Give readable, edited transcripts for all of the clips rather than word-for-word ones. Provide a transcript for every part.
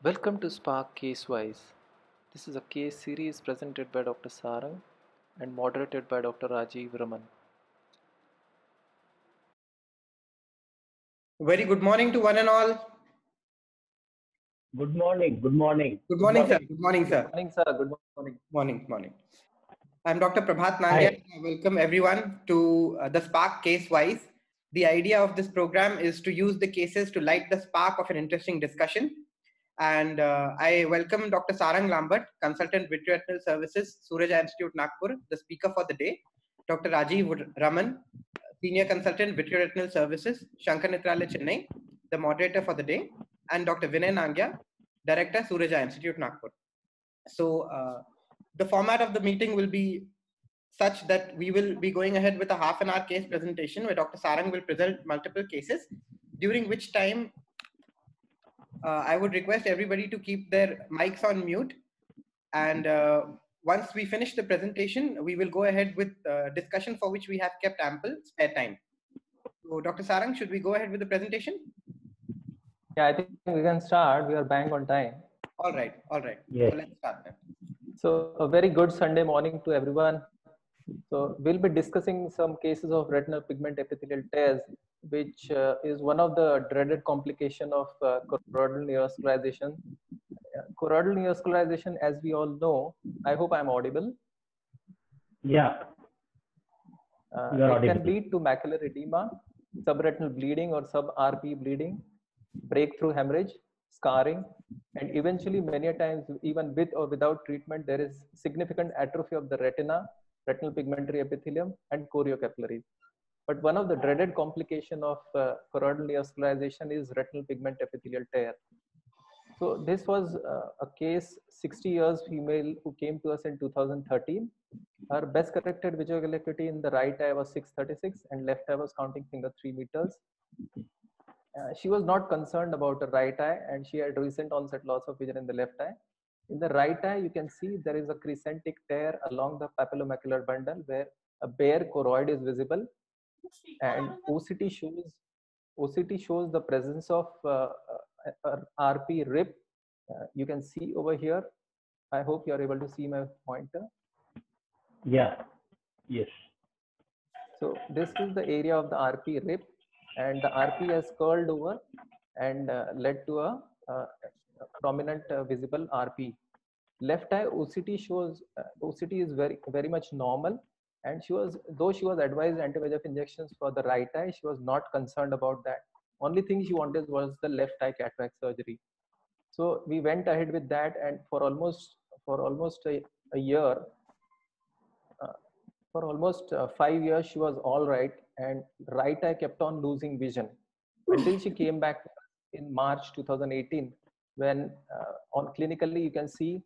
Welcome to Spark Casewise. This is a case series presented by Dr. Sarang and moderated by Dr. Rajiv Raman. Very good morning to one and all. Good morning. Good morning. Good morning, sir. Good morning, Good sir. morning, sir. Good morning. Morning. I'm Dr. Prabhat Nangia. Hi. I welcome everyone to the Spark Casewise. The idea of this program is to use the cases to light the spark of an interesting discussion. And I welcome Dr. Sarang Lambert, Consultant Vitreoretinal Services, Suraja Institute, Nagpur, the speaker for the day. Dr. Rajiv Raman, Senior Consultant Vitreoretinal Services, Shankar Nitrale, Chennai, the moderator for the day. And Dr. Vinay Nangia, Director, Suraja Institute, Nagpur. So the format of the meeting will be such that we will be going ahead with a half an hour case presentation where Dr. Sarang will present multiple cases, during which time I would request everybody to keep their mics on mute. And once we finish the presentation, we will go ahead with discussion for which we have kept ample spare time. So Dr. Sarang, should we go ahead with the presentation? Yeah, I think we can start. We are bang on time. All right. Yes. So let's start then. So, a very good Sunday morning to everyone. So, we'll be discussing some cases of retinal pigment epithelial tears, which is one of the dreaded complication of choroidal neovascularization. Choroidal neovascularization, as we all know, I hope I'm audible. Yeah. It can lead to macular edema, subretinal bleeding or sub-RP bleeding, breakthrough hemorrhage, scarring, and eventually many times even with or without treatment, there is significant atrophy of the retina, retinal pigmentary epithelium, and choriocapillaries. But one of the dreaded complication of choroidal neovascularization is retinal pigment epithelial tear. So this was a case, 60 years female who came to us in 2013. Her best corrected visual acuity in the right eye was 636 and left eye was counting finger 3 meters. She was not concerned about her right eye and she had recent onset loss of vision in the left eye. In the right eye, you can see there is a crescentic tear along the papillomacular bundle where a bare choroid is visible, and OCT shows the presence of RP rip. You can see over here. I hope you are able to see my pointer. Yeah. Yes. So this is the area of the RP rip, and the RP has curled over and led to a prominent visible RP. Left eye OCT shows OCT is very much normal, and though she was advised anti-VEGF injections for the right eye, she was not concerned about that. Only thing she wanted was the left eye cataract surgery. So we went ahead with that, and for almost a year, for almost 5 years, she was all right, and right eye kept on losing vision until she came back in March 2018, when on clinically you can see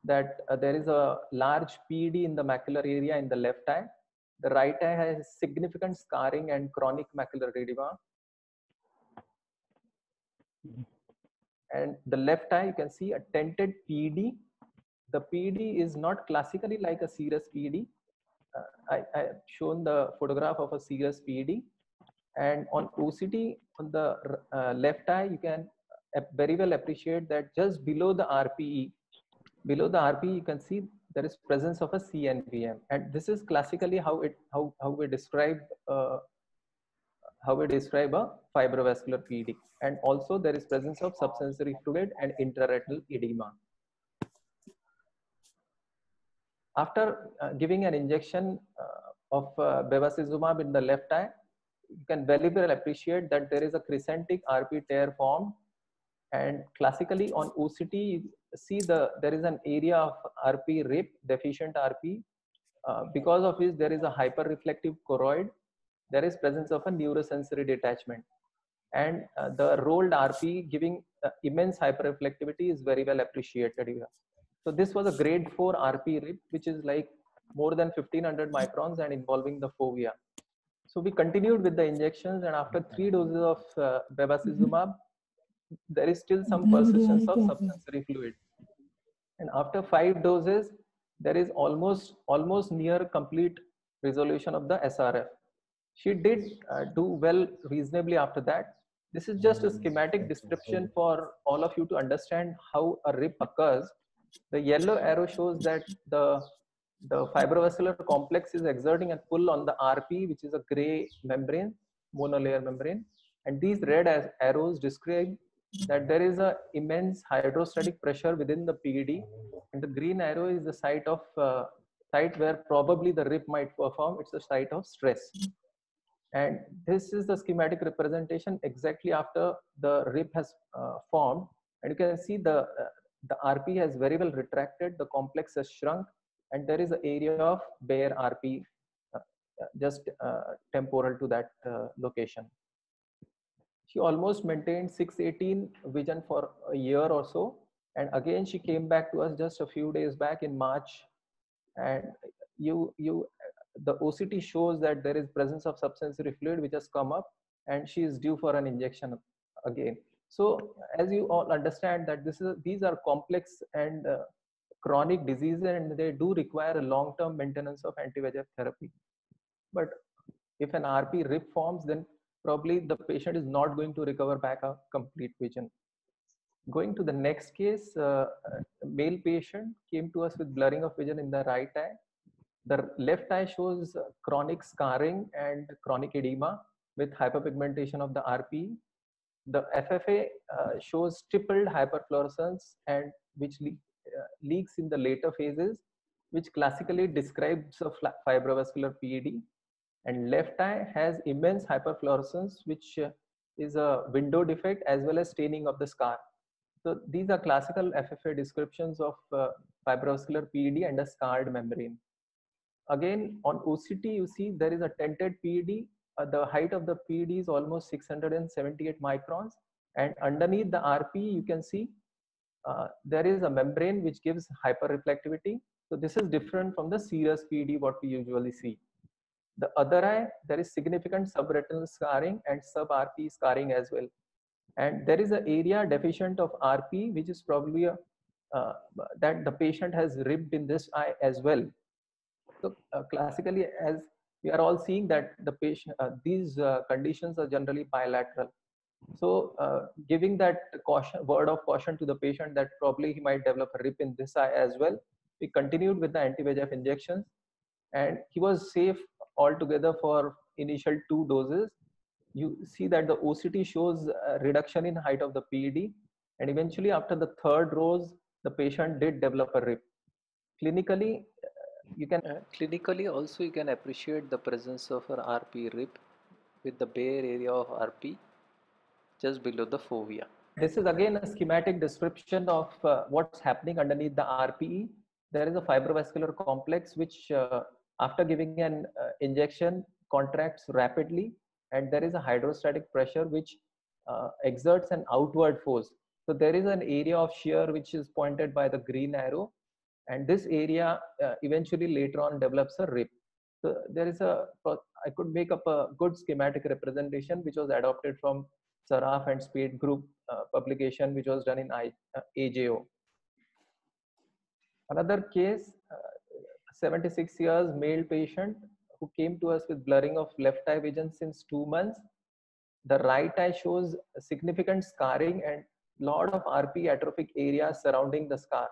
that there is a large PED in the macular area in the left eye. The right eye has significant scarring and chronic macular edema. And the left eye, you can see a tented PED. The PED is not classically like a serous PED. I have shown the photograph of a serous PED. And on OCT, on the left eye, you can very well appreciate that just below the RPE, you can see there is presence of a CNVM, and this is classically how we describe a fibrovascular PED. And also there is presence of subsensory fluid and intraretinal edema. After giving an injection of bevacizumab in the left eye, you can very well appreciate that there is a crescentic RP tear formed, and classically on OCT you see there is an area of RP rip, deficient RP, because of which there is a hyperreflective choroid. There is presence of a neurosensory detachment, and the rolled RP giving immense hyperreflectivity is very well appreciated here. So this was a grade 4 RP rip, which is like more than 1500 microns and involving the fovea. So we continued with the injections, and after 3 doses of bevacizumab, there is still some persistence of subsensory fluid. And after 5 doses, there is almost near complete resolution of the SRF. She did do well reasonably after that, This is just a schematic description for all of you to understand how a rip occurs. The yellow arrow shows that the fibrovascular complex is exerting a pull on the RP, which is a gray membrane, monolayer membrane. And these red arrows describe that there is an immense hydrostatic pressure within the PED. And the green arrow is the site where probably the rip might perform. It's a site of stress. And this is the schematic representation exactly after the rip has formed. And you can see the RP has very well retracted, the complex has shrunk, and there is an area of bare RP just temporal to that location. She almost maintained 618 vision for a year or so. And again, she came back to us just a few days back in March. And the OCT shows that there is presence of subsensory fluid which has come up, and she is due for an injection again. So as you all understand that these are complex and chronic diseases, and they do require a long-term maintenance of anti-VEGF therapy. But if an RP rip forms, then probably the patient is not going to recover back a complete vision. Going to the next case, a male patient came to us with blurring of vision in the right eye. The left eye shows chronic scarring and chronic edema with hyperpigmentation of the RP. The FFA shows stippled hyperfluorescence, and which leaks in the later phases, which classically describes a fibrovascular PED. And left eye has immense hyperfluorescence, which is a window defect as well as staining of the scar. So these are classical FFA descriptions of fibrovascular PED and a scarred membrane. Again, on OCT, you see there is a tented PED. The height of the PED is almost 678 microns. And underneath the RP, you can see there is a membrane which gives hyperreflectivity. So this is different from the serous PED, what we usually see. The other eye, there is significant subretinal scarring and sub-RP scarring as well. And there is an area deficient of RP, which is probably that the patient has ripped in this eye as well. So classically, as we are all seeing that the patient, these conditions are generally bilateral. So giving that word of caution to the patient that probably he might develop a rip in this eye as well, we continued with the anti-VEGF injections, and he was safe altogether for initial 2 doses. You see that the OCT shows a reduction in height of the PED, and eventually after the 3rd dose, the patient did develop a rip. Clinically, also you can appreciate the presence of an RP rip with the bare area of RP just below the fovea. This is again a schematic description of what's happening underneath the RPE. There is a fibrovascular complex which after giving an injection contracts rapidly, and there is a hydrostatic pressure which exerts an outward force. So there is an area of shear which is pointed by the green arrow, and this area eventually later on develops a rip. So there is I could make up a good schematic representation which was adopted from Saraf and Spade group publication which was done in AJO. Another case, 76 years male patient who came to us with blurring of left eye vision since 2 months. The right eye shows significant scarring and lot of RP atrophic areas surrounding the scar.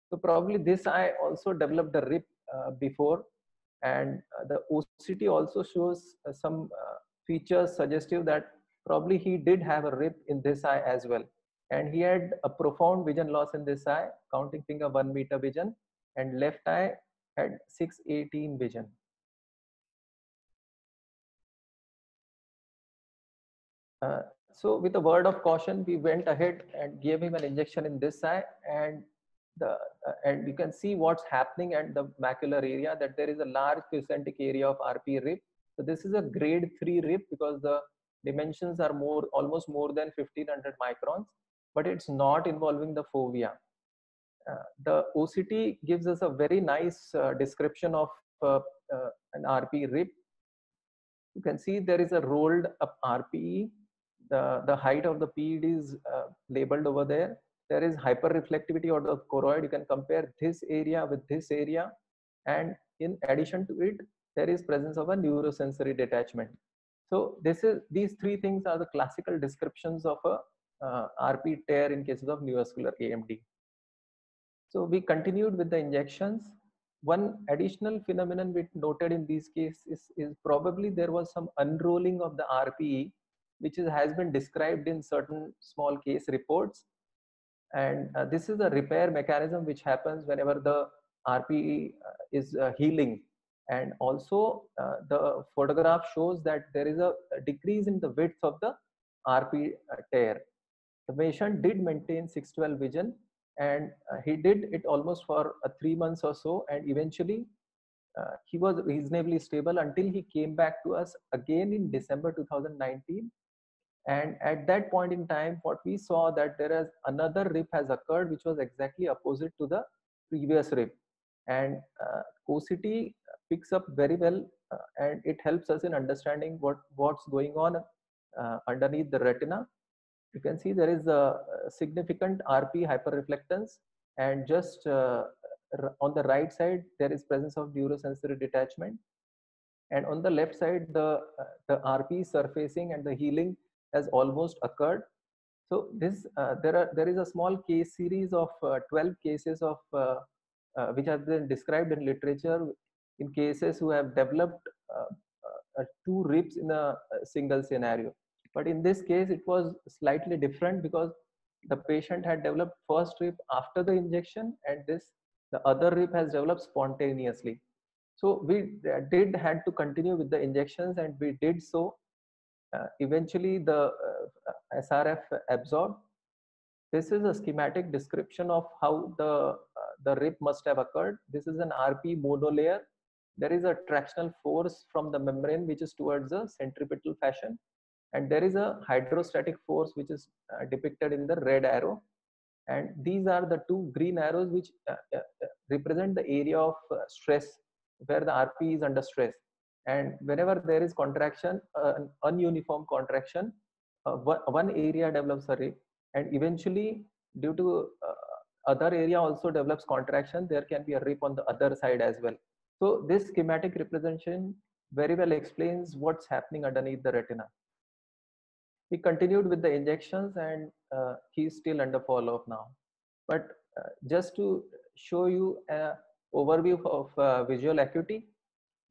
So probably this eye also developed a rip before, and the OCT also shows some features suggestive that probably he did have a rip in this eye as well. And he had a profound vision loss in this eye, counting finger 1 meter vision, and left eye had 618 vision. So with a word of caution, we went ahead and gave him an injection in this eye, and you can see what's happening at the macular area, that there is a large crescentic area of RP rip. So this is a grade 3 rip because the dimensions are almost more than 1500 microns, but it's not involving the fovea. The OCT gives us a very nice description of an RP rip. You can see there is a rolled up RPE. The height of the PED is labeled over there. There is hyperreflectivity of the choroid. You can compare this area with this area, and in addition to it, there is presence of a neurosensory detachment. So these three things are the classical descriptions of a RP tear in cases of neovascular AMD. So we continued with the injections. One additional phenomenon we noted in these cases is probably there was some unrolling of the RPE, which has been described in certain small case reports. And this is a repair mechanism which happens whenever the RPE is healing. And also the photograph shows that there is a decrease in the width of the RP tear. The patient did maintain 612 vision, and he did it almost for 3 months or so, and eventually he was reasonably stable until he came back to us again in December 2019. And at that point in time, what we saw that there is another rip has occurred which was exactly opposite to the previous rip. And COSITY picks up very well, and it helps us in understanding what's going on underneath the retina. You can see there is a significant RP hyperreflectance, and just on the right side there is presence of neurosensory detachment, and on the left side the RP surfacing and the healing has almost occurred. So this there is a small case series of 12 cases of which have been described in literature in cases who have developed two rips in a single scenario. But in this case, it was slightly different because the patient had developed first rip after the injection, and the other rip has developed spontaneously. So we had to continue with the injections, and we did so. Eventually, the SRF absorbed. This is a schematic description of how the rip must have occurred. This is an RP monolayer. There is a tractional force from the membrane which is towards a centripetal fashion, and there is a hydrostatic force which is depicted in the red arrow, and these are the two green arrows which represent the area of stress where the RP is under stress. And whenever there is contraction, an ununiform contraction, one area develops a rip, and eventually due to other area also develops contraction, there can be a rip on the other side as well. So this schematic representation very well explains what's happening underneath the retina. We continued with the injections, and he's still under follow-up now. But just to show you an overview of visual acuity,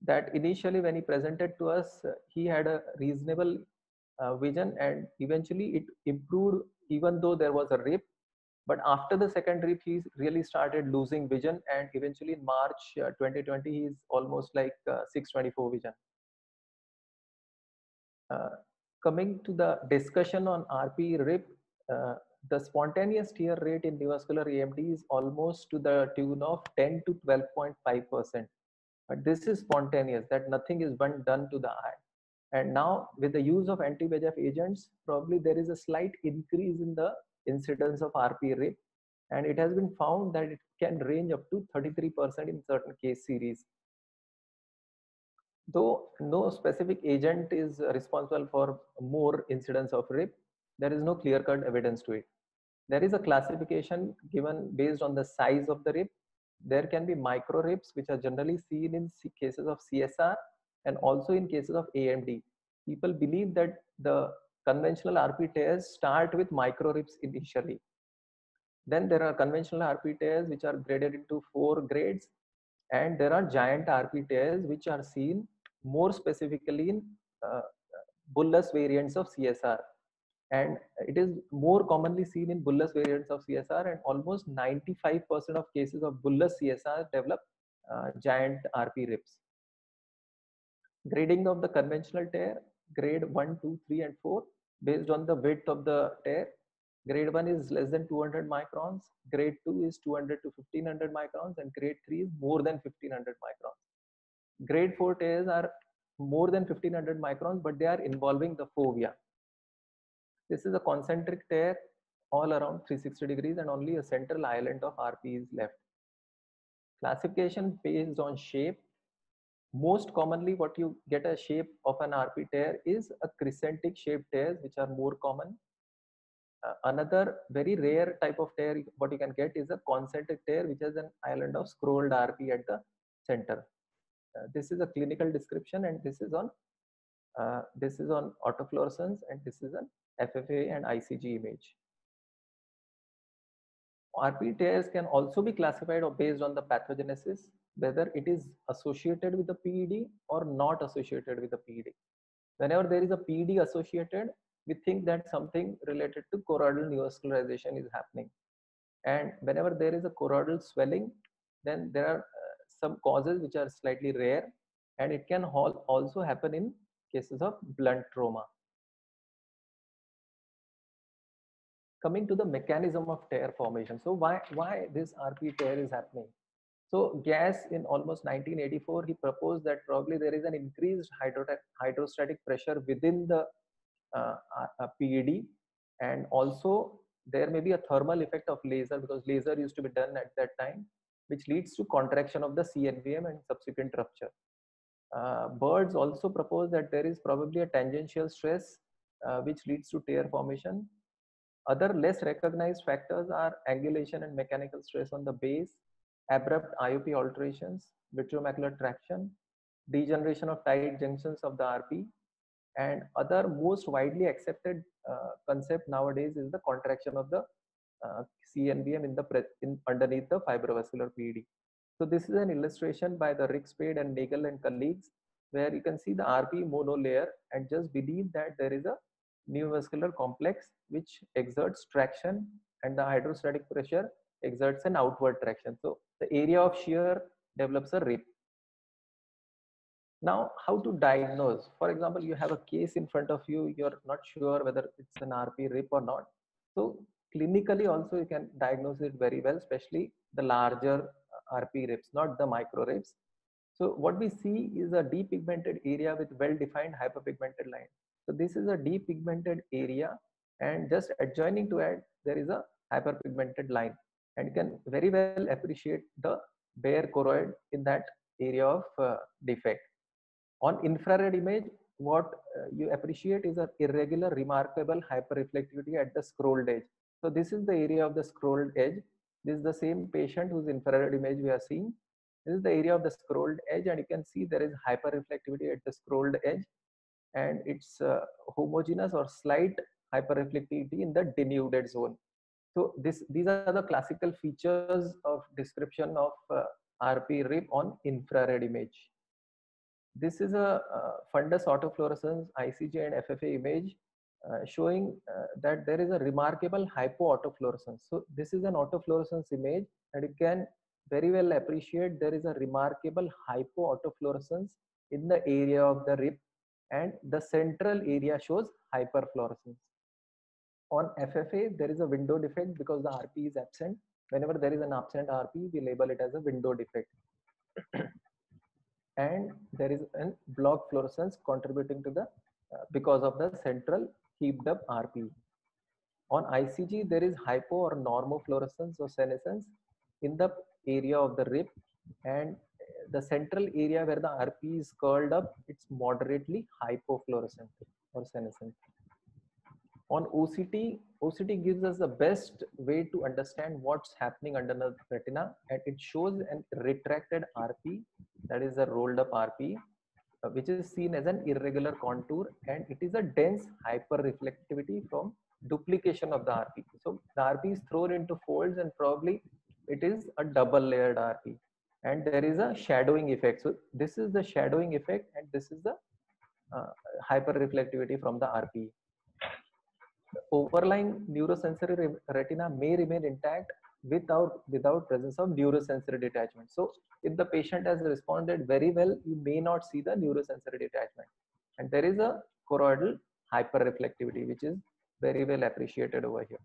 that initially when he presented to us, he had a reasonable vision, and eventually it improved even though there was a rip. But after the second rip, he really started losing vision, and eventually in March 2020, he's almost like 624 vision. Coming to the discussion on RP rip, the spontaneous tear rate in neovascular AMD is almost to the tune of 10 to 12.5%. But this is spontaneous, that nothing is done to the eye. And now with the use of anti-VEGF agents, probably there is a slight increase in the incidence of RP rip. And it has been found that it can range up to 33% in certain case series. Though no specific agent is responsible for more incidence of rip, there is no clear-cut evidence to it. There is a classification given based on the size of the rip. There can be micro rips, which are generally seen in cases of CSR and also in cases of AMD. People believe that the conventional RP tears start with micro rips initially. Then there are conventional RP tears which are graded into 4 grades, and there are giant RP tears which are seen more specifically in bullous variants of CSR. And it is more commonly seen in bullous variants of CSR, and almost 95% of cases of bullous CSR develop giant RP rips. Grading of the conventional tear, grade 1, 2, 3, and 4, based on the width of the tear. Grade 1 is less than 200 microns, grade 2 is 200 to 1500 microns, and grade 3 is more than 1500 microns. Grade 4 tears are more than 1500 microns, but they are involving the fovea. This is a concentric tear all around 360 degrees, and only a central island of RP is left. Classification based on shape. Most commonly what you get a shape of an RP tear is a crescentic shaped tears, which are more common. Another very rare type of tear what you can get is a concentric tear, which has an island of scrolled RP at the center. This is a clinical description, and this is on This is on autofluorescence, and this is an FFA and ICG image. RP tears can also be classified based on the pathogenesis, whether it is associated with the PED or not associated with the PED. Whenever there is a PED associated, we think that something related to choroidal neovascularization is happening. And whenever there is a choroidal swelling, then there are some causes which are slightly rare, and it can also happen in cases of blunt trauma. Coming to the mechanism of tear formation. So why this RP tear is happening? So Gass in almost 1984, he proposed that probably there is an increased hydrostatic pressure within the PED, and also there may be a thermal effect of laser, because laser used to be done at that time, which leads to contraction of the CNVM and subsequent rupture. Birds also propose that there is probably a tangential stress which leads to tear formation. Other less recognized factors are angulation and mechanical stress on the base, abrupt IOP alterations, vitreomacular traction, degeneration of tight junctions of the RP, and other most widely accepted concept nowadays is the contraction of the CNVM underneath the fibrovascular PED. So this is an illustration by the Rick Spade and Nagel and colleagues, where you can see the RP monolayer and just beneath that there is a neovascular complex which exerts traction, and the hydrostatic pressure exerts an outward traction. So the area of shear develops a rip. Now, how to diagnose? For example, you have a case in front of you, you're not sure whether it's an RP rip or not. So clinically also you can diagnose it very well, especially the larger RP rips, not the micro rips. So what we see is a depigmented area with well-defined hyperpigmented line. So this is a depigmented area, and just adjoining to it, there is a hyperpigmented line, and you can very well appreciate the bare choroid in that area of defect. On infrared image, what you appreciate is an irregular, remarkable hyperreflectivity at the scrolled edge. So this is the area of the scrolled edge. This is the same patient whose infrared image we are seeing. This is the area of the scrolled edge, and you can see there is hyperreflectivity at the scrolled edge, and it's homogeneous or slight hyperreflectivity in the denuded zone. So these are the classical features of description of RP rip on infrared image. This is a fundus autofluorescence ICG and FFA image showing that there is a remarkable hypoautofluorescence. So this is an autofluorescence image, and you can very well appreciate there is a remarkable hypoautofluorescence in the area of the rib, and the central area shows hyperfluorescence. On FFA, there is a window defect because the RP is absent. Whenever there is an absent RP, we label it as a window defect. And there is a block fluorescence contributing to the because of the central heaped up RP. On ICG, there is hypo or normofluorescence or senescence in the area of the rib, and the central area where the RP is curled up, it's moderately hypofluorescent or senescent. On OCT, OCT gives us the best way to understand what's happening under the retina, and it shows an retracted RP, that is a rolled up RP, which is seen as an irregular contour, and it is a dense hyperreflectivity from duplication of the RP. So the RP is thrown into folds, and probably it is a double layered RP, and there is a shadowing effect. So this is the shadowing effect, and this is the hyperreflectivity from the RP. The overlying neurosensory retina may remain intact without presence of neurosensory detachment. So if the patient has responded very well, you may not see the neurosensory detachment, and there is a choroidal hyperreflectivity which is very well appreciated over here.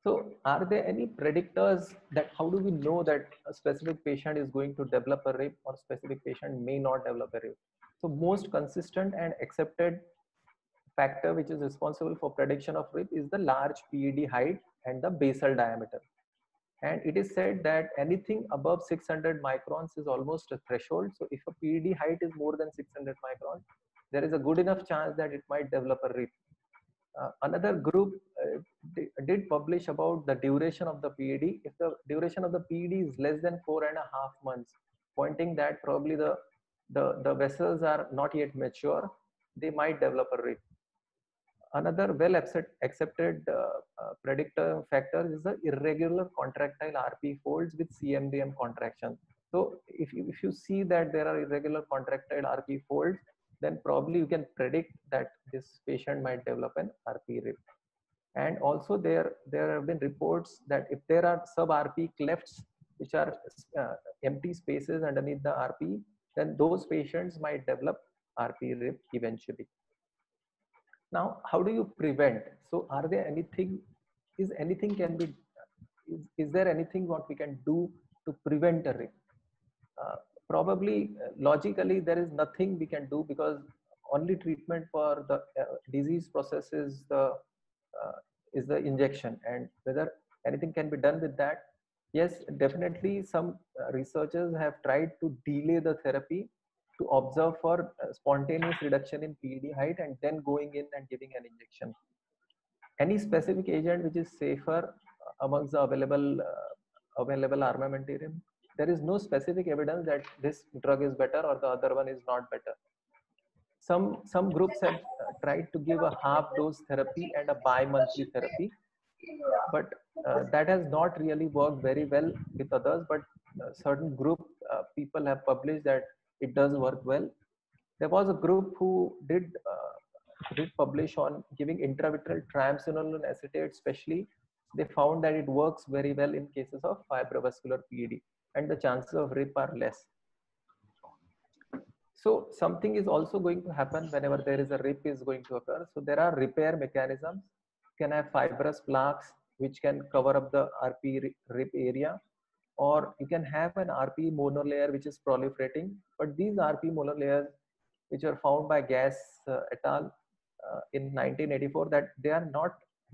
So are there any predictors that how do we know that a specific patient is going to develop a rip or specific patient may not develop a rip? So most consistent and accepted factor which is responsible for prediction of rip is the large PED height and the basal diameter. And it is said that anything above 600 microns is almost a threshold. So if a PED height is more than 600 microns, there is a good enough chance that it might develop a rip. Another group did publish about the duration of the PED. If the duration of the PED is less than 4.5 months, pointing that probably the the vessels are not yet mature, they might develop a rip. Another well accepted predictor factor is the irregular contractile RP folds with CMDM contraction. So if you see that there are irregular contractile RP folds, then probably you can predict that this patient might develop an RP rip. And also there have been reports that if there are sub-RP clefts, which are empty spaces underneath the RP, then those patients might develop RP rip eventually. Now, how do you prevent? So are there anything, is there anything what we can do to prevent a rip? Probably logically there is nothing we can do, because only treatment for the disease process is the injection. And whether anything can be done with that, yes, definitely some researchers have tried to delay the therapy to observe for spontaneous reduction in PED height and then going in and giving an injection. Any specific agent which is safer amongst the available armamentarium? There is no specific evidence that this drug is better or the other one is not better. Some groups have tried to give a half dose therapy and a bi-monthly therapy, but that has not really worked very well with others. But certain group people have published that it does work well. There was a group who did publish on giving intravitreal triamcinolone acetate, especially. They found that it works very well in cases of fibrovascular PED, and the chances of rip are less. So something is also going to happen whenever there is a rip is going to occur. So there are repair mechanisms. You can have fibrous plaques which can cover up the RP rip area, or you can have an RP monolayer which is proliferating. But these RP monolayers, which are found by Gass et al. In 1984, that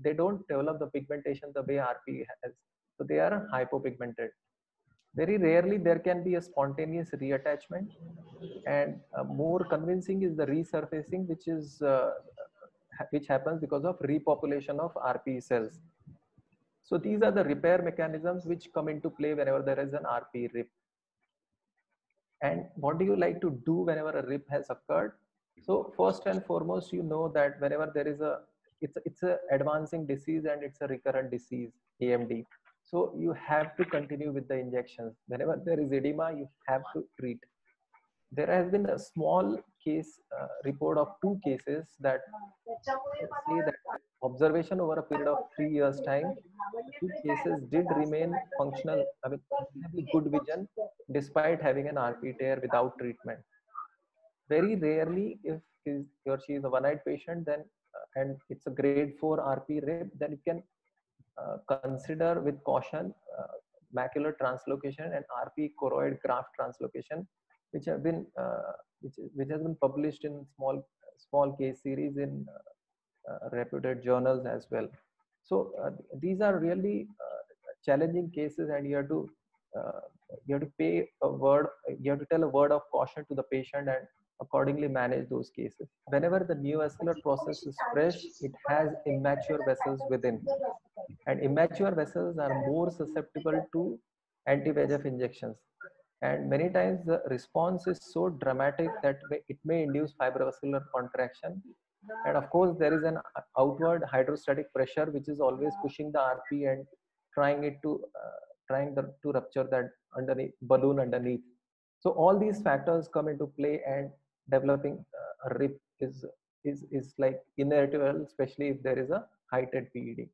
they don't develop the pigmentation the way RP has. So they are hypopigmented. Very rarely there can be a spontaneous reattachment, and more convincing is the resurfacing, which happens because of repopulation of RP cells. So these are the repair mechanisms which come into play whenever there is an RP rip. And what do you like to do whenever a rip has occurred? So first and foremost, you know that whenever there is it's a advancing disease and it's a recurrent disease, AMD. So you have to continue with the injections. Whenever there is edema, you have to treat. There has been a small case report of 2 cases that say that observation over a period of 3 years time, 2 cases did remain functional, I mean, good vision despite having an RP tear without treatment. Very rarely, if he or she is a one-eyed patient, then and it's a grade 4 RP rip, then you can consider with caution macular translocation and RP choroid graft translocation, which have been which has been published in small case series in reputed journals as well. So these are really challenging cases, and you have to tell a word of caution to the patient and accordingly manage those cases. Whenever the neovascular process is fresh, it has immature vessels within, and immature vessels are more susceptible to anti-VEGF injections. And many times the response is so dramatic that it may induce fibrovascular contraction. And of course, there is an outward hydrostatic pressure which is always pushing the RP and trying to rupture that balloon underneath. So all these factors come into play, and developing a rip is like inevitable, especially if there is a heightened PED.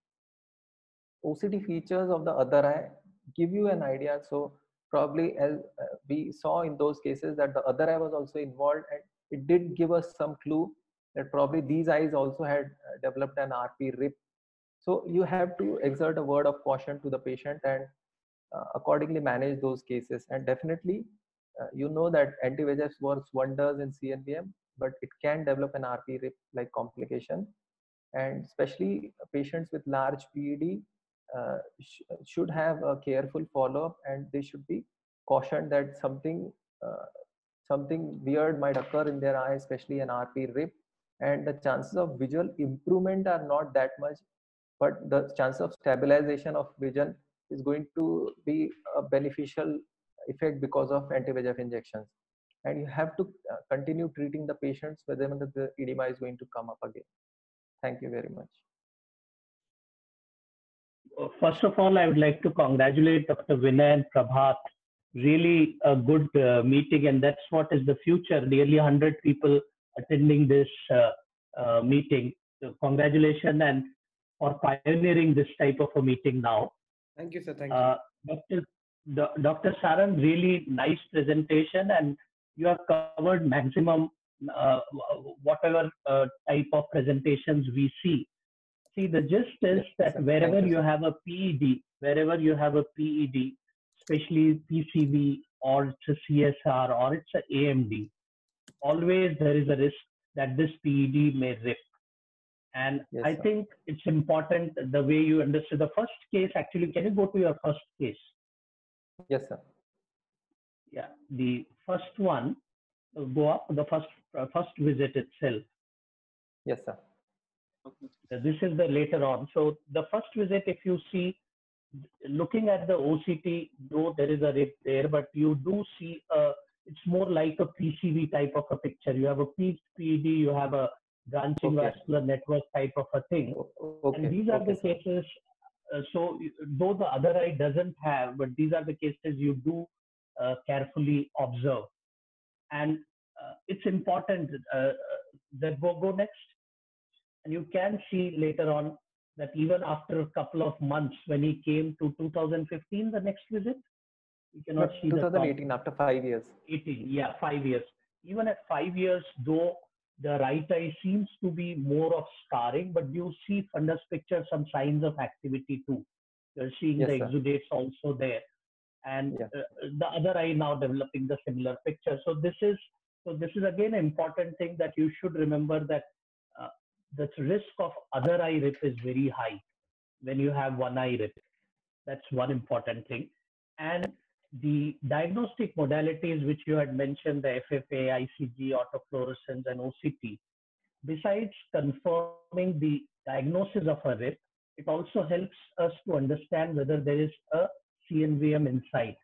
OCT features of the other eye give you an idea. So probably as we saw in those cases that the other eye was also involved, and it did give us some clue that probably these eyes also had developed an RP rip. So you have to exert a word of caution to the patient and accordingly manage those cases. And definitely, you know that anti-VEGF works wonders in CNVM, but it can develop an RP rip like complication. And especially patients with large PED should have a careful follow-up, and they should be cautioned that something weird might occur in their eye, especially an RP rip, and the chances of visual improvement are not that much, but the chance of stabilization of vision is going to be a beneficial effect because of anti-VEGF injections. and you have to continue treating the patients whether the edema is going to come up again. Thank you very much. First of all, I would like to congratulate Dr. Vinay and Prabhat. Really a good meeting, and that's what is the future. Nearly 100 people attending this meeting. So congratulations and for pioneering this type of a meeting now. Thank you, sir. Thank you. Dr. Sarang, really nice presentation, and you have covered maximum whatever type of presentations we see. See, the gist is that wherever you have a PED, especially PCV or it's a CSR or it's a AMD, always there is a risk that this PED may rip. And I think it's important the way you understood the first case. Actually, can you go to your first case? Yes, sir. Yeah, the first one, go up, the first visit itself. Yes, sir. This is the later on. So the first visit, if you see, looking at the OCT, though there is a rip there, but you do see it's more like a PCV type of a picture. You have a PED, you have a branching vascular network type of a thing. And these are the cases. So though the other eye doesn't have, but these are the cases you do carefully observe. And it's important that go next. And you can see later on that even after a couple of months, when he came to 2015, the next visit, you cannot see 2018, after 5 years. 18, yeah, 5 years. Even at 5 years, though the right eye seems to be more of scarring, but you see fundus picture some signs of activity too. You're seeing the exudates also there, and the other eye now developing the similar picture. So this is again an important thing that you should remember, that the risk of other eye rip is very high when you have one eye rip. That's one important thing. And the diagnostic modalities which you had mentioned, the FFA, ICG, autofluorescence, and OCT, besides confirming the diagnosis of a rip, it also helps us to understand whether there is a CNVM inside.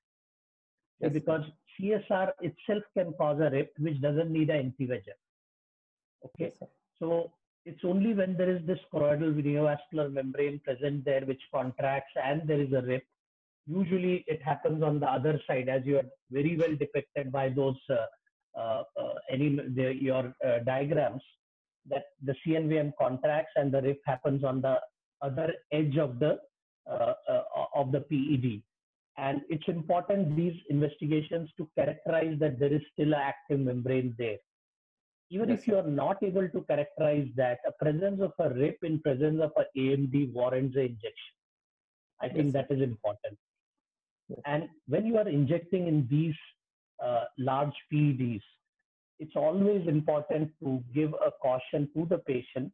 Because CSR itself can cause a rip which doesn't need an anti-VEGF. Okay, so it's only when there is this choroidal neovascular membrane present there which contracts and there is a rip. Usually it happens on the other side, as you are very well depicted by those your diagrams, that the CNVM contracts and the rip happens on the other edge of the PED. And it's important, these investigations, to characterize that there is still an active membrane there. Even if you are not able to characterize that, a presence of a rip in presence of a AMD warrants an injection. I think that is important. And when you are injecting in these large PEDs, it's always important to give a caution to the patient,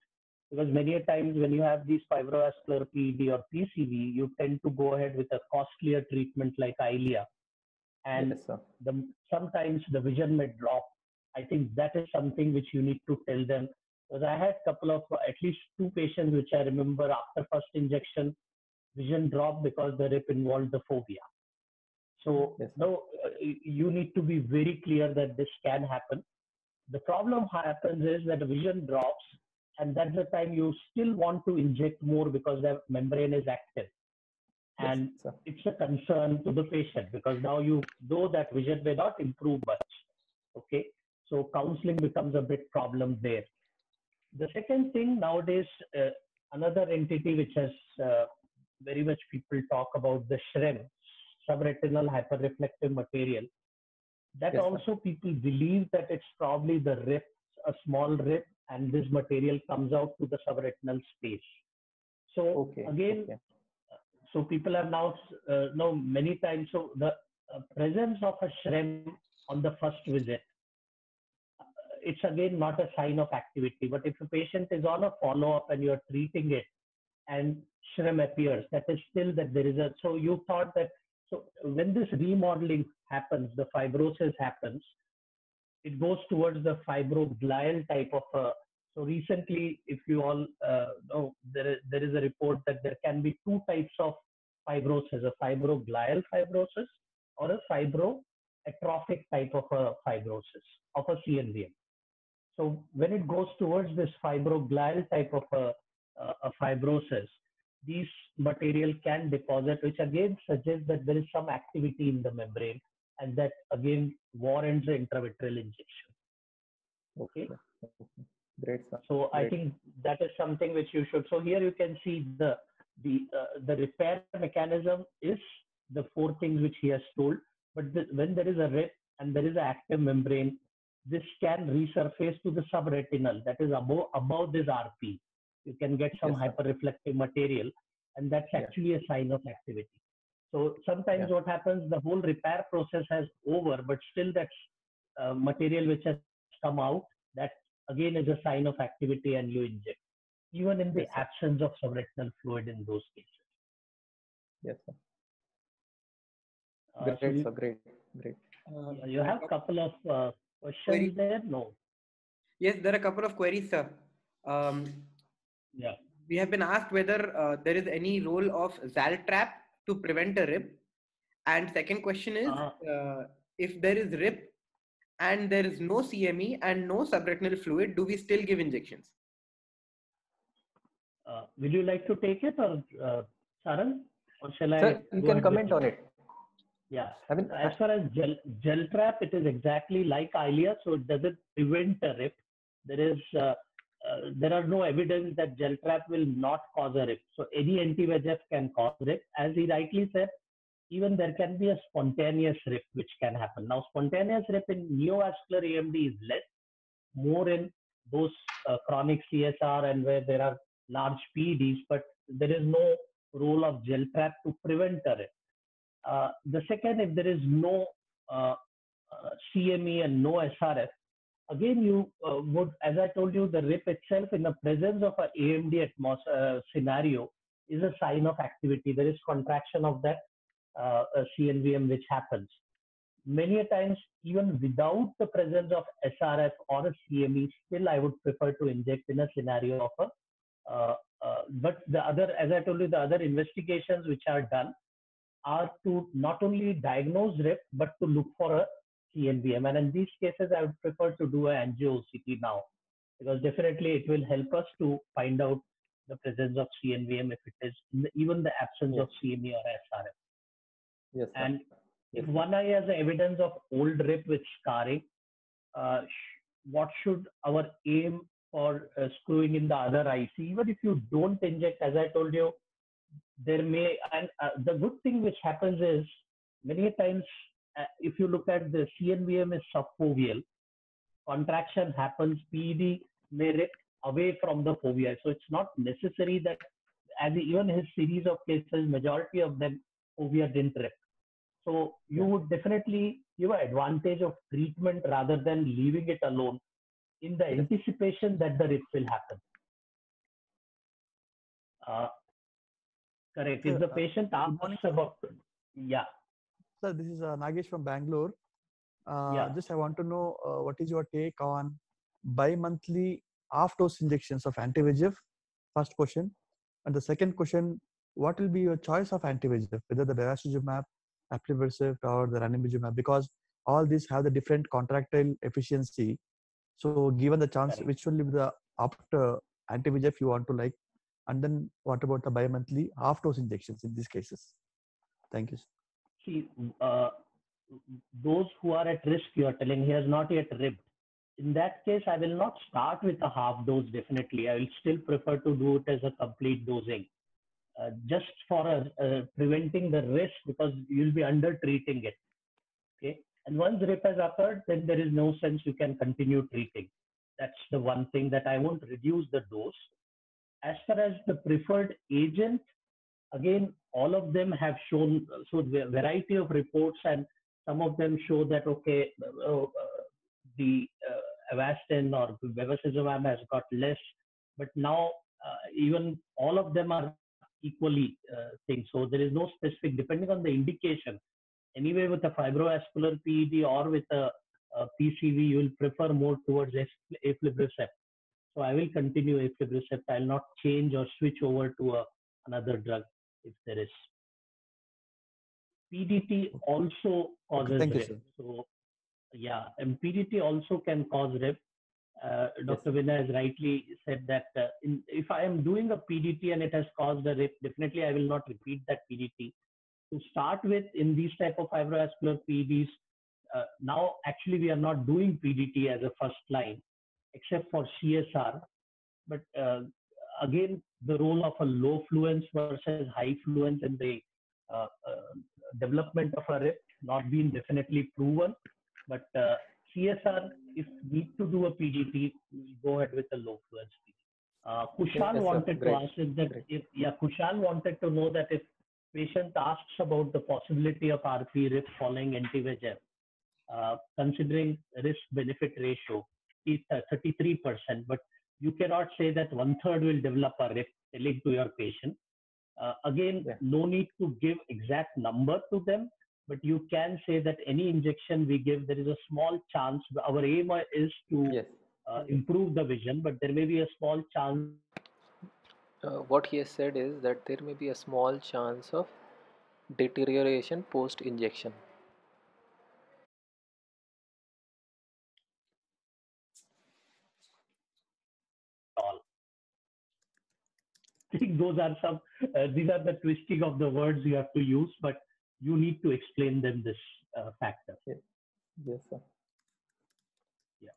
because many a times when you have these fibrovascular PED or PCV, you tend to go ahead with a costlier treatment like Eylea. And sometimes the vision may drop. I think that is something which you need to tell them. Because I had a couple of, at least 2 patients which I remember after first injection, vision dropped because the rip involved the fovea. So now you need to be very clear that this can happen. The problem happens is that the vision drops, and that's the time you still want to inject more because the membrane is active. And it's a concern to the patient, because now you know that vision may not improve much. Okay, so counseling becomes a bit problem there. The second thing nowadays, another entity which has very much people talk about, the SHREM, subretinal hyperreflective material. That also people believe that it's probably the rip, a small rip, and this material comes out to the subretinal space. So so people have now know many times. So the presence of a SHREM on the first visit, it's again not a sign of activity. But if a patient is on a follow-up and you're treating it and SHREM appears, that is still that there is a, so you thought that, so when this remodeling happens, the fibrosis happens, it goes towards the fibroglial type of so recently, if you all know, there is a report that there can be 2 types of fibrosis, a fibroglial fibrosis or a fibroadenomatous atrophic type of a fibrosis of a CNVM. So when it goes towards this fibroglial type of a fibrosis, these material can deposit, which again suggests that there is some activity in the membrane, and that again warrants an intravitreal injection. Okay. Great, sir. So Great. I think that is something which you should. So here you can see the repair mechanism is the four things which he has told. But when there is a rip and there is an active membrane, this can resurface to the subretinal, that is above this RP. You can get some hyperreflective material, and that's actually a sign of activity. So sometimes what happens, the whole repair process has over, but still that's material which has come out, that again is a sign of activity, and you inject, even in the absence of subretinal fluid in those cases. Yes, sir. Great, sir. Great. You have a couple of questions there? No. Yes, there are a couple of queries, sir. We have been asked whether there is any role of Zaltrap to prevent a rip. And second question is, if there is rip and there is no CME and no subretinal fluid, do we still give injections? Will you like to take it, or Sarang? Or shall Sir, I? You can comment on it. Yeah. I mean, as far as gel trap, it is exactly like Eylea, so it doesn't prevent a rip. There are no evidence that gel trap will not cause a rip. So any anti-VEGF can cause rip. As he rightly said, even there can be a spontaneous rip which can happen. Now, spontaneous rip in neovascular AMD is less, more in those chronic CSR and where there are large PEDs, but there is no role of gel trap to prevent a rip. The second, if there is no CME and no SRF, again you would, as I told you, the rip itself in the presence of an AMD scenario is a sign of activity. There is contraction of that CNVM which happens. Many a times, even without the presence of SRF or a CME, still I would prefer to inject in a scenario of a, but the other, as I told you, the other investigations which are done are to not only diagnose rip, but to look for a CNVM. And in these cases, I would prefer to do an angio-OCT now, because definitely it will help us to find out the presence of CNVM if it is even the absence of CME or SRF. Yes, sir. And if one eye has evidence of old rip with scarring, what should our aim for screwing in the other eye? See, even if you don't inject, as I told you, there may, and the good thing which happens is many times if you look at the CNVM is subfoveal, contraction happens, PED may rip away from the fovea. So it's not necessary that, as even his series of cases, majority of them fovea didn't rip. So you would definitely give an advantage of treatment rather than leaving it alone in the anticipation that the rip will happen. Correct. If the patient asks about, Sir, this is Nagesh from Bangalore. Just I want to know what is your take on bi-monthly half-dose injections of anti-VEGF? First question. And the second question, what will be your choice of anti-VEGF, whether the bevacizumab, aflibercept, or the ranibizumab? Because all these have the different contractile efficiency. So given the chance, which will be the after anti-VEGF you want to like? And then what about the bi-monthly half-dose injections in these cases? Thank you. See, those who are at risk, you are telling he has not yet ripped. In that case, I will not start with a half dose, definitely. I will still prefer to do it as a complete dosing. Just for preventing the risk, because you'll be under treating it. Okay. And once rip has occurred, then there is no sense you can continue treating. That's the one thing that I won't reduce the dose. As far as the preferred agent, again, all of them have shown, so the variety of reports, and some of them show that, okay, the Avastin or bevacizumab has got less, but now even all of them are equally things. So there is no specific, depending on the indication. Anyway, with a fibrovascular PED or with a PCV, you will prefer more towards aflibercept. So I will continue aflibercept. I will not change or switch over to another drug if there is. PDT also causes RIP. So yeah, and PDT also can cause RIP. Dr. Vinay has rightly said that if I am doing a PDT and it has caused a RIP, definitely I will not repeat that PDT. To start with, in these type of fibrovascular PEDs, now actually we are not doing PDT as a first line, except for CSR. But again, the role of a low fluence versus high fluence in the development of a RIP not been definitely proven. But CSR, if need to do a PDT, we go ahead with a low fluence PDT. Kushal wanted to ask that Kushal wanted to know that if patient asks about the possibility of RP RIP following anti-VEGF, considering risk-benefit ratio is 33%, but you cannot say that 1/3 will develop a RIP linked to your patient. No need to give exact number to them, but you can say that any injection we give, there is a small chance. Our aim is to improve the vision, but there may be a small chance. What he has said is that there may be a small chance of deterioration post injection. I think those are some, these are the twisting of the words you have to use, but you need to explain them this factor. Yes, sir. Yeah.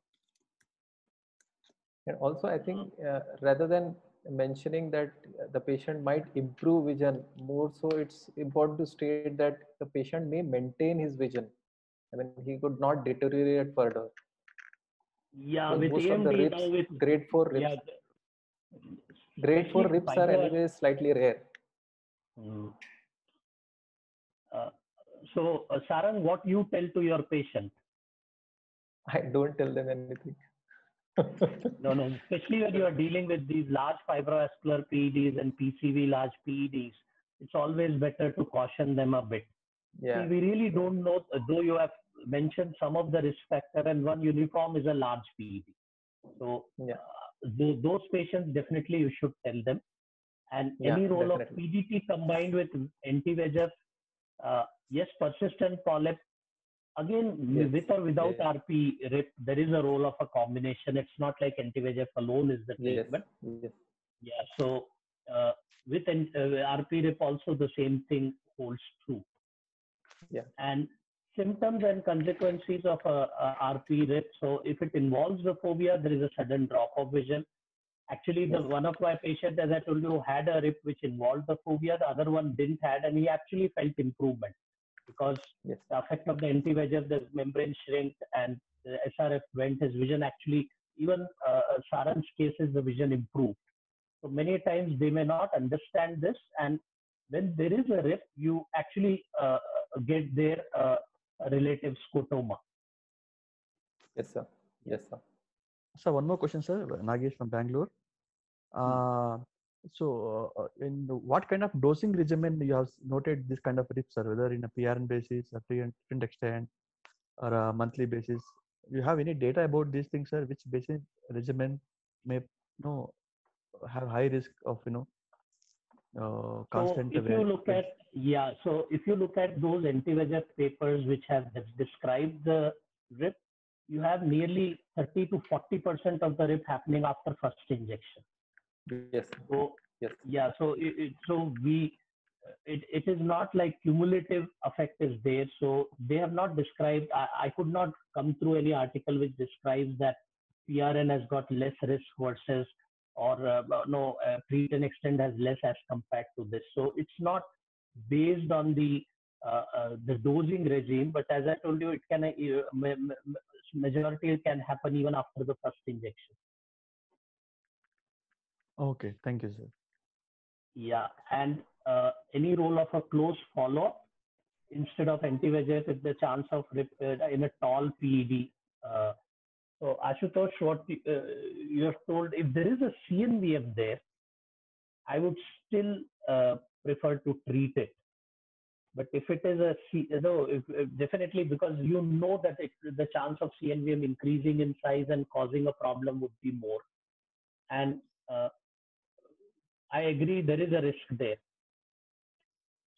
And also, I think rather than mentioning that the patient might improve vision, more so it's important to state that the patient may maintain his vision. I mean, he could not deteriorate further. Yeah, so with most AMD of the rips, now with grade 4 rips. Yeah, Grade 4 rips are anyway slightly rare. So, Sarang, what you tell to your patient? I don't tell them anything. No, especially when you are dealing with these large fibrovascular PEDs and PCV large PEDs, it's always better to caution them a bit. Yeah. See, we really don't know, though you have mentioned some of the risk factor, and one uniform is a large PED. So, those patients, definitely you should tell them. And any role of PDT combined with anti-VEGF, yes, persistent polyp, again, with or without RP RIP, there is a role of a combination. It's not like anti-VEGF alone is the treatment. Yeah, so with RP RIP also the same thing holds true. Yeah. And symptoms and consequences of RP RIP. So if it involves the fovea, there is a sudden drop of vision. Actually, one of my patients, as I told you, had a RIP which involved the fovea. The other one didn't had, and he actually felt improvement because the effect of the anti-VEGF, the membrane shrank and the SRF went. His vision actually, even Sarang's cases, the vision improved. So many times they may not understand this, and when there is a RIP, you actually get their relative scotoma. Yes, sir. Yes, sir. So one more question, sir. Nagesh from Bangalore. So in what kind of dosing regimen you have noted this kind of RIP, sir? Whether in a PRN basis, a treatment extent, or a monthly basis? You have any data about these things, sir? Which basic regimen may have high risk of constant? So if you look at so if you look at those anti-VEGF papers which have described the RIP, you have nearly 30 to 40% of the RIP happening after first injection. Yes. So it is not like cumulative effect is there. So they have not described. I could not come through any article which describes that PRN has got less risk versus treat and extend has less as compared to this. So it's not based on the dosing regime, but as I told you, it can majority can happen even after the first injection. Okay, thank you, sir. Yeah, and any role of a close follow-up instead of anti-VEGF if the chance of RIP in a tall PED. So Ashutosh, what you have told, if there is a CNVM there, I would still prefer to treat it. But if it is definitely, because you know that the chance of CNVM increasing in size and causing a problem would be more. And I agree there is a risk there.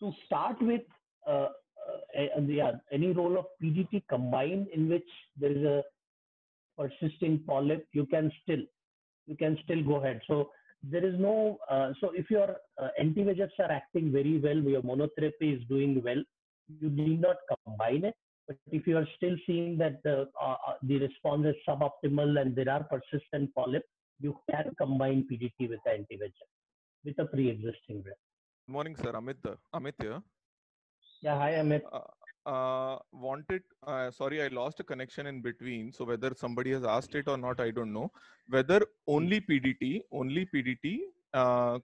To start with, any role of PDT combined in which there is a persisting polyp, you can still go ahead. So there is no, so if your anti-VEGFs are acting very well, your monotherapy is doing well, you need not combine it. But if you are still seeing that the response is suboptimal and there are persistent polyps, you can combine PDT with anti-VEGF with a pre-existing risk. Good morning, sir. Amit here. Yeah, hi, Amit. Sorry, I lost a connection in between. So whether somebody has asked it or not, I don't know. Whether only PDT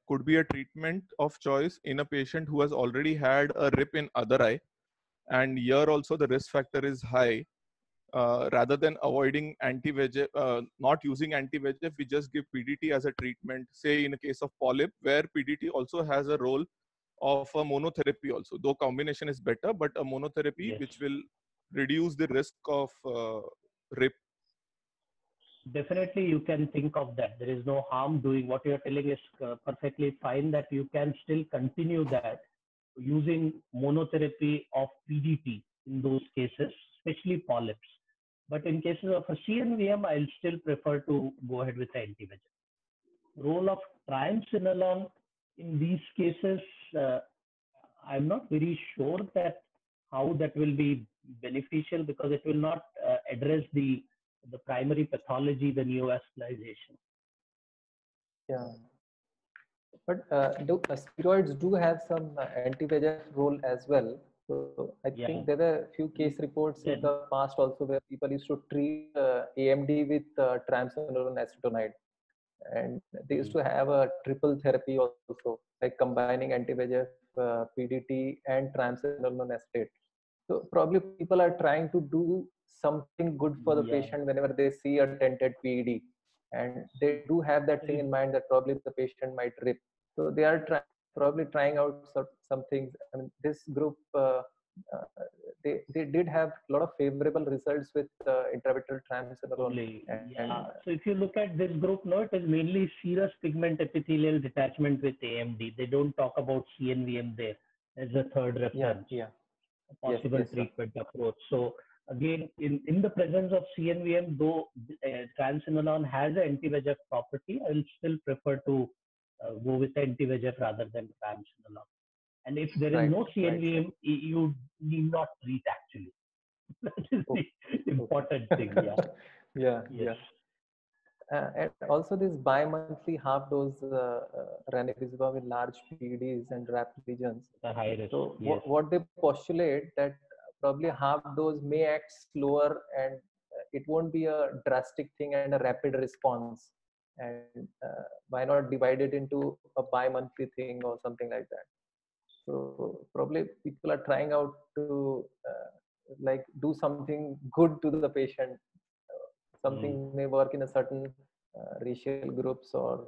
could be a treatment of choice in a patient who has already had a RIP in other eye, and here also the risk factor is high. Rather than avoiding anti-VEGF, not using anti-VEGF, we just give PDT as a treatment, say in a case of polyp, where PDT also has a role of a monotherapy also, though combination is better, but a monotherapy Yes. which will reduce the risk of RIP. Definitely, you can think of that. There is no harm doing what you're telling is perfectly fine, that you can still continue that using monotherapy of PDT in those cases, especially polyps. But in cases of a CNVM, I'll still prefer to go ahead with anti-VEGF. Role of triamcinolone in these cases, I'm not very sure that how that will be beneficial, because it will not address the primary pathology, the neovascularization. Yeah, but steroids do have some anti-VEGF role as well. So I think there were a few case reports in the past also where people used to treat AMD with triamcinolone acetonide, and they used to have a triple therapy also, like combining anti-VEGF, PDT, and triamcinolone acetate. So probably people are trying to do something good for the patient whenever they see a tented PED, and they do have that thing in mind that probably the patient might RIP. So they are probably trying out some things. I mean, this group, they did have a lot of favorable results with intravitreal triamcinolone. So if you look at this group, no, it is mainly serous pigment epithelial detachment with AMD. They don't talk about CNVM there as a third reference. Possible treatment approach. So again, in the presence of CNVM, though triamcinolone has an anti-VEGF property, I will still prefer to go with anti-VEGF rather than triamcinolone. And if there is no CNVM, you need not treat actually. That is the important thing. And also this bi-monthly half-dose ranibizumab in large PEDs and RAP regions. So what they postulate that probably half-dose may act slower and it won't be a drastic thing and a rapid response. And why not divide it into a bi-monthly thing or something like that? So probably people are trying out to like do something good to the patient. Something may work in a certain racial groups or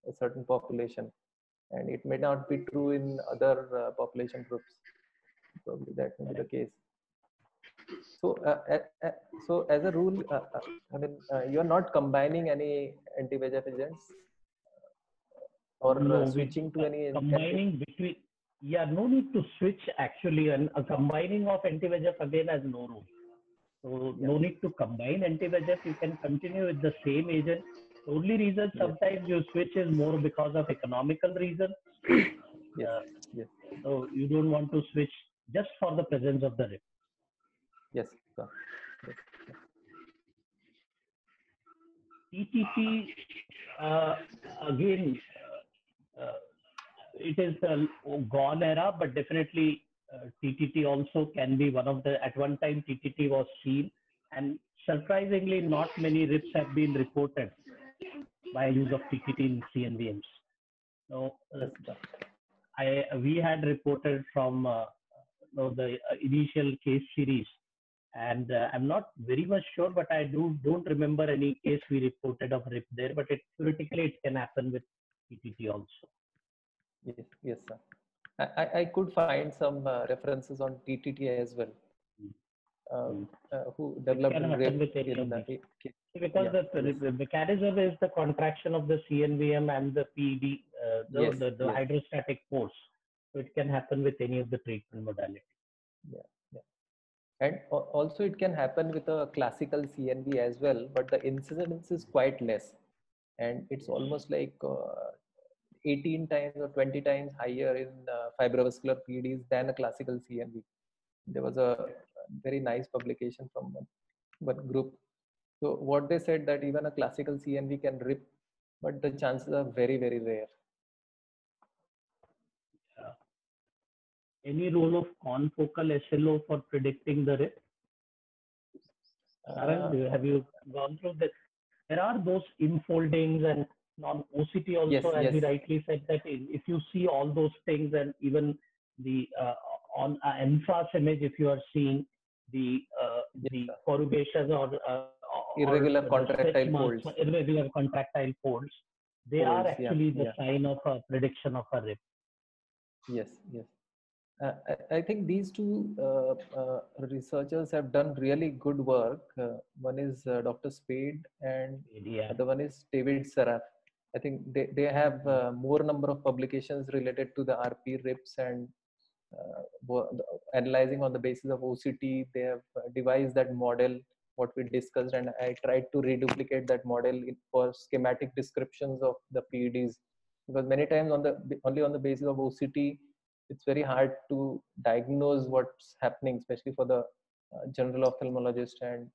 a certain population, and it may not be true in other population groups. Probably that may be the case. So, so as a rule, I mean, you are not combining any anti-VEGF agents or switching to any combining between. Yeah, no need to switch actually, and a combining of anti-VEGF again has no role. So no need to combine anti-VEGF. You can continue with the same agent. The only reason sometimes you switch is more because of economical reasons. So you don't want to switch just for the presence of the RIP. Yes, sir. TTT, again, it is a gone era, but definitely TTT also can be one of the, at one time TTT was seen, and surprisingly not many RIPs have been reported by use of TTT in CNVMs. So we had reported from the initial case series, and I'm not very much sure, but I don't remember any case we reported of RIP there, but theoretically it can happen with TTT also. Yes, sir. I could find some references on TTT as well. Who developed RIP in the because the mechanism is the contraction of the CNVM and the PED, the hydrostatic force. So it can happen with any of the treatment modalities. Yeah, yeah. And also it can happen with a classical CNV as well, but the incidence is quite less. And it's almost like 18 times or 20 times higher in fibrovascular PEDs than a classical CNV. There was a very nice publication from one group. So what they said that even a classical CNV can rip, but the chances are very, very rare. Any role of confocal SLO for predicting the rip? Have you gone through this? There are those infoldings and non-OCT also, yes, as yes. we rightly said, that if you see all those things, and even the on ENFAS image, if you are seeing the corrugations or irregular contractile folds, irregular contractile folds, they are actually the sign of a prediction of a rip. Yes, yes. I think these two researchers have done really good work. One is Dr. Spade and the other one is David Saraf. I think they have more number of publications related to the RP rips and analyzing on the basis of OCT. They have devised that model, what we discussed, and I tried to reduplicate that model for schematic descriptions of the PEDs, because many times only on the basis of OCT, it's very hard to diagnose what's happening, especially for the general ophthalmologist. And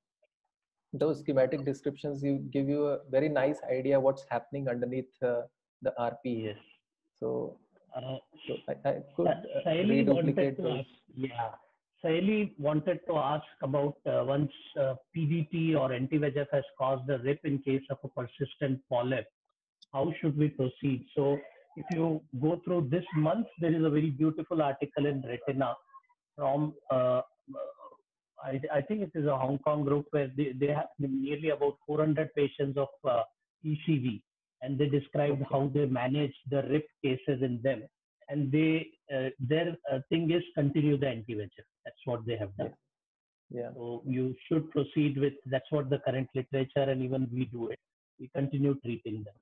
those schematic descriptions give you a very nice idea what's happening underneath the RP. Yes. So I could reduplicate those. Saili wanted to ask about once PDT or anti-VEGF has caused a rip in case of a persistent polyp, how should we proceed? So if you go through this month, there is a very beautiful article in Retina from, I think it is a Hong Kong group, where they have nearly about 400 patients of ECV, and they described how they manage the rip cases in them. And their thing is continue the anti-VEGF. That's what they have done. Yeah. So you should proceed with, that's what the current literature, and even we do it. We continue treating them.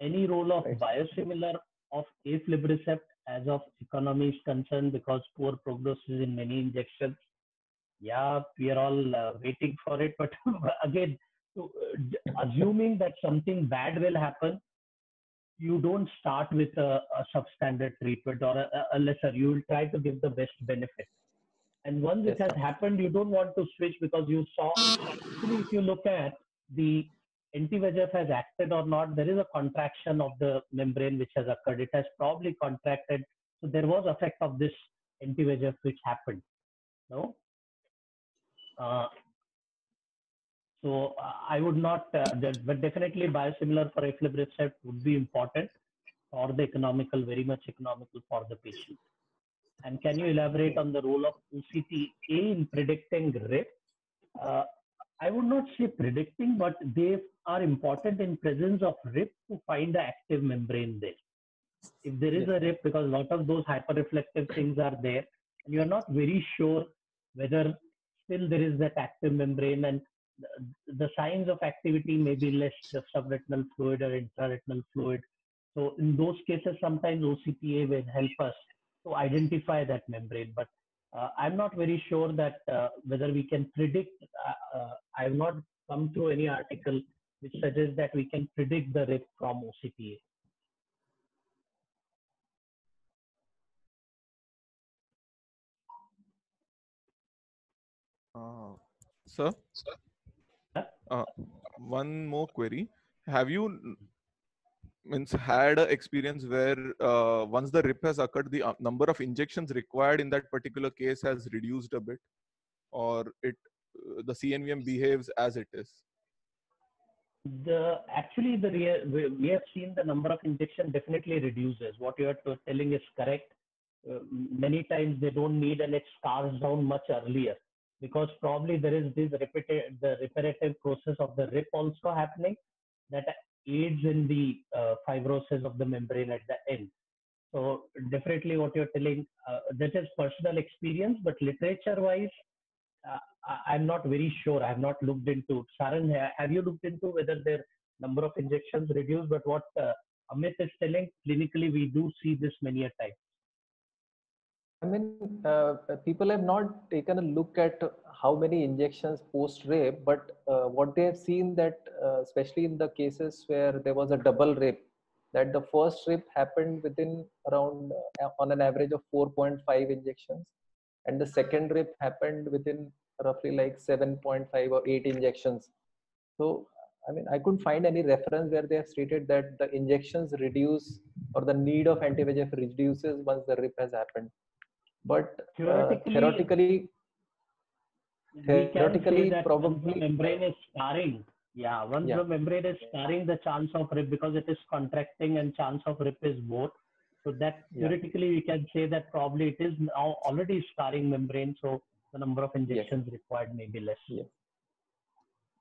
Any role of biosimilar of aflibercept as of economy is concerned, because poor prognosis in many injections? Yeah, we are all waiting for it. But again, assuming that something bad will happen, you don't start with a substandard treatment or a lesser. You will try to give the best benefit. And once it has happened, you don't want to switch, because you saw, actually, if you look at the anti-VEGF has acted or not, there is a contraction of the membrane which has occurred. It has probably contracted. So there was effect of this anti-VEGF which happened. No? So I would not, but definitely biosimilar for aflibercept would be important for the economical, very much economical for the patient. And can you elaborate on the role of OCTA in predicting rip? I would not say predicting, but they are important in presence of rip to find the active membrane there. If there is a rip, because a lot of those hyperreflective things are there, and you are not very sure whether still there is that active membrane, and the signs of activity may be less subretinal fluid or intraretinal fluid. So in those cases, sometimes OCTA will help us to identify that membrane. But I'm not very sure that whether we can predict. I have not come through any article which suggests that we can predict the rip from OCTA. Sir, one more query. Have you had an experience where once the rip has occurred, the number of injections required in that particular case has reduced a bit, or the CNVM behaves as it is? Actually, we have seen the number of injection definitely reduces. What you are telling is correct. Many times they don't need, and it scars down much earlier, because probably there is the reparative process of the rip also happening that aids in the fibrosis of the membrane at the end. So definitely what you're telling, that is personal experience, but literature-wise, I'm not very sure. I have not looked into. Sarang, have you looked into whether their number of injections reduced? But what Amit is telling, clinically we do see this many a time. mean, people have not taken a look at how many injections post-rape, but what they have seen that, especially in the cases where there was a double rape, that the first rape happened within around, on an average of 4.5 injections, and the second rape happened within roughly like 7.5 or 8 injections. So, I mean, I couldn't find any reference where they have stated that the injections reduce or the need of anti-VEGF reduces once the rape has happened. But theoretically, we can say that probably once the membrane is scarring, once the membrane is scarring, the chance of rip, because it is contracting and chance of rip is both. So that theoretically we can say that probably it is now already scarring membrane, so the number of injections required may be less. Yes.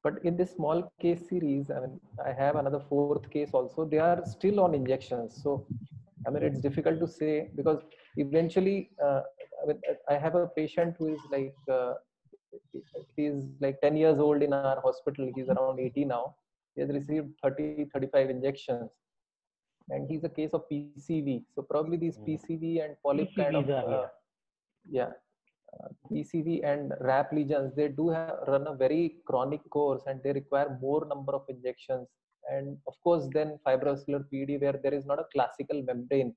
But in this small case series, I mean, I have another fourth case also. They are still on injections. So, I mean, it's difficult to say because eventually, I mean, I have a patient who is like, he's like 10 years old in our hospital. He's around 80 now. He has received 35 injections. And he's a case of PCV. So probably these PCV and polyp kind of, PCV and RAP lesions, they do run a very chronic course and they require more number of injections. And of course, then fibrovascular PD where there is not a classical membrane.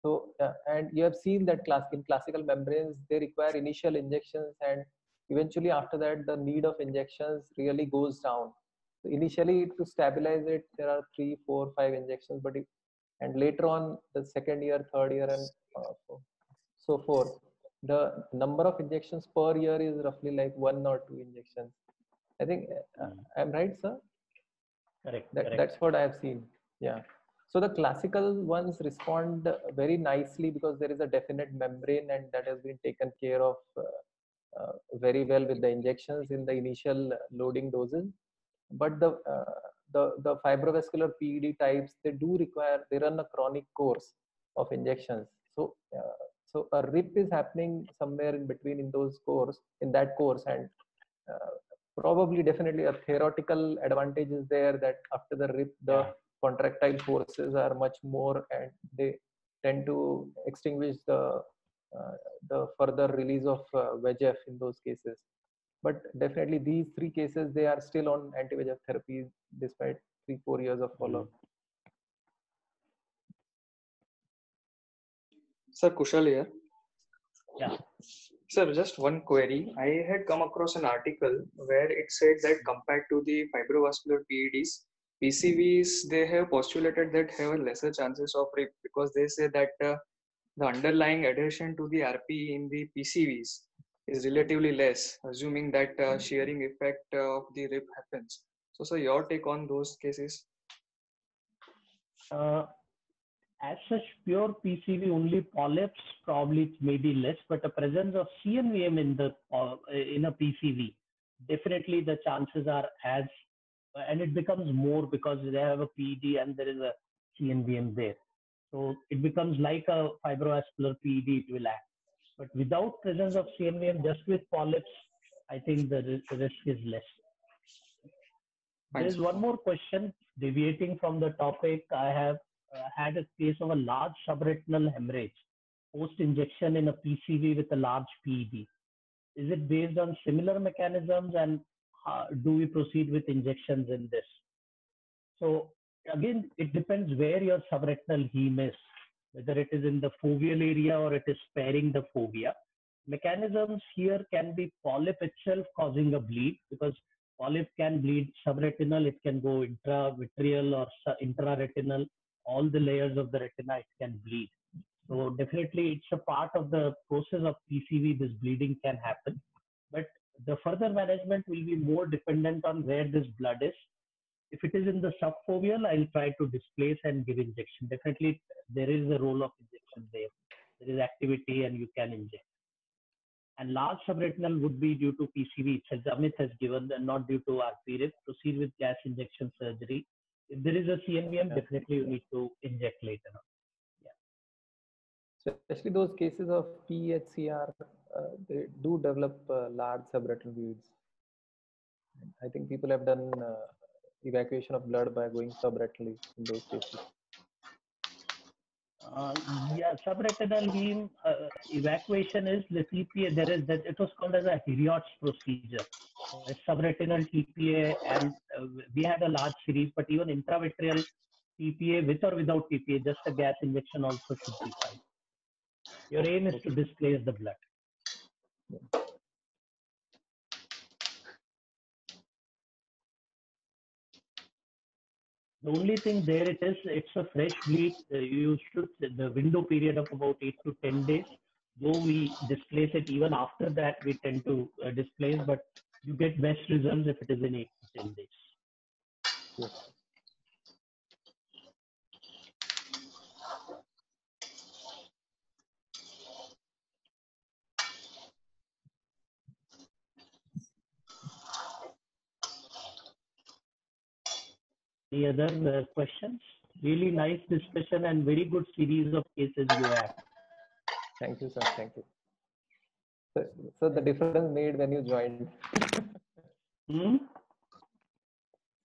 So, and you have seen that in classical membranes, they require initial injections and eventually after that, the need of injections really goes down. So initially to stabilize it, there are 3, 4, 5 injections, but and later on the second year, third year, and so forth, the number of injections per year is roughly like 1 or 2 injections. I think I'm right, sir? Correct. That's what I have seen. Yeah. So the classical ones respond very nicely because there is a definite membrane and that has been taken care of very well with the injections in the initial loading doses. But the fibrovascular PED types, they run a chronic course of injections. So so a rip is happening somewhere in between in that course, and probably definitely a theoretical advantage is there that after the rip, the contractile forces are much more and they tend to extinguish the further release of VEGF in those cases. But definitely these 3 cases, they are still on anti-VEGF therapy despite 3-4 years of follow-up. Sir, Kushal here. Yeah. Sir, just one query. I had come across an article where it said that compared to the fibrovascular PEDs, PCVs, they have postulated that have lesser chances of rip because they say that the underlying adhesion to the RP in the PCVs is relatively less, assuming that shearing effect of the rip happens. So, sir, your take on those cases? As such, pure PCV only polyps probably may be less, but the presence of CNVM in a PCV, definitely the chances are and it becomes more because they have a PED and there is a CNVM there. So it becomes like a fibrovascular PED, it will act. But without presence of CNVM, just with polyps, I think the risk is less. There is one more question deviating from the topic. I have had a case of a large subretinal hemorrhage post-injection in a PCV with a large PED. Is it based on similar mechanisms and do we proceed with injections in this? So again, it depends where your subretinal heme is, whether it is in the foveal area or it is sparing the fovea. Mechanisms here can be polyp itself causing a bleed because polyp can bleed subretinal, it can go intravitreal or intraretinal. All the layers of the retina, it can bleed. So definitely it's a part of the process of PCV, this bleeding can happen. But the further management will be more dependent on where this blood is. If it is in the subfoveal, I'll try to displace and give injection. Definitely there is a role of injection there. There is activity and you can inject. And large subretinal would be due to PCV itself. Amit has given and not due to RP-RIP. Proceed with gas injection surgery. If there is a CNVM, definitely you need to inject later on. So especially those cases of PHCR, they do develop large subretinal fluids. I think people have done evacuation of blood by going subretinally in those cases. Yeah, subretinal heme evacuation is the TPA. There is that, it was called as a Hiriot's procedure. Subretinal TPA, and we had a large series, but even intravitreal TPA with or without TPA, just a gas injection also should be fine. Your aim is to displace the blood. The only thing there it is, it's a fresh bleed. You should, the window period of about 8 to 10 days. Though we displace it, even after that, we tend to displace, but you get best results if it is in 8 to 10 days. Yes. Any other questions? Really nice discussion and very good series of cases you have. Thank you, sir. Thank you. So the difference made when you joined. The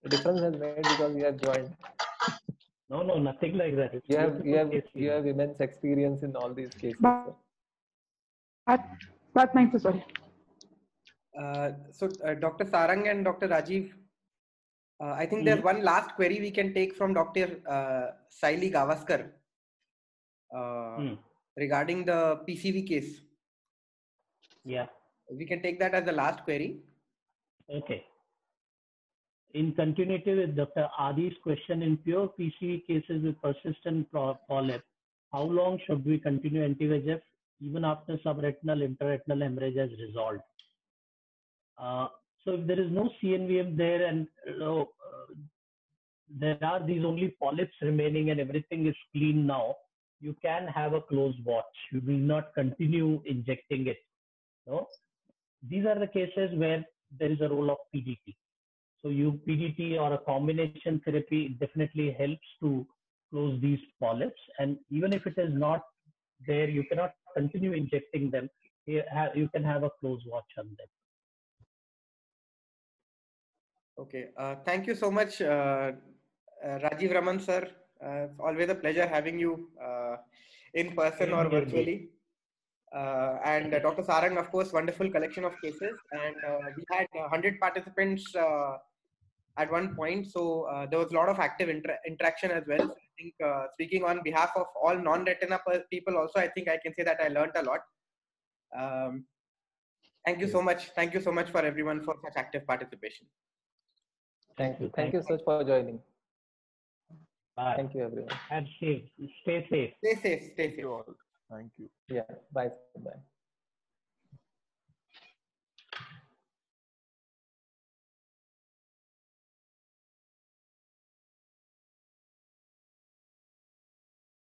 difference has made because you have joined. No, nothing like that. It's you have immense experience in all these cases. But my sorry. So Dr. Sarang and Dr. Rajiv, I think there's one last query we can take from Dr. Saili Gavaskar regarding the PCV case. Yeah. We can take that as the last query. Okay. In continuity with Dr. Adi's question, in pure PCV cases with persistent polyp, how long should we continue anti-VEGF even after subretinal intraretinal hemorrhage has resolved? So if there is no CNVM there and there are these only polyps remaining and everything is clean now, you can have a close watch. You will not continue injecting it. No? These are the cases where there is a role of PDT. So PDT or a combination therapy definitely helps to close these polyps. And even if it is not there, you cannot continue injecting them. You can have a close watch on them. Okay. Thank you so much, Rajiv Raman sir. It's always a pleasure having you in person or virtually. And Dr. Sarang, of course, wonderful collection of cases. And we had 100 participants at one point. So there was a lot of active interaction as well. So I think speaking on behalf of all non-retina people also, I think I can say that I learned a lot. Thank you so much. Thank you so much for everyone for such active participation. Thank you. Thank you so much for joining. Bye. Thank you, everyone. And stay safe. Stay safe. Stay safe. Thank you all. Thank you. Yeah. Bye. Bye.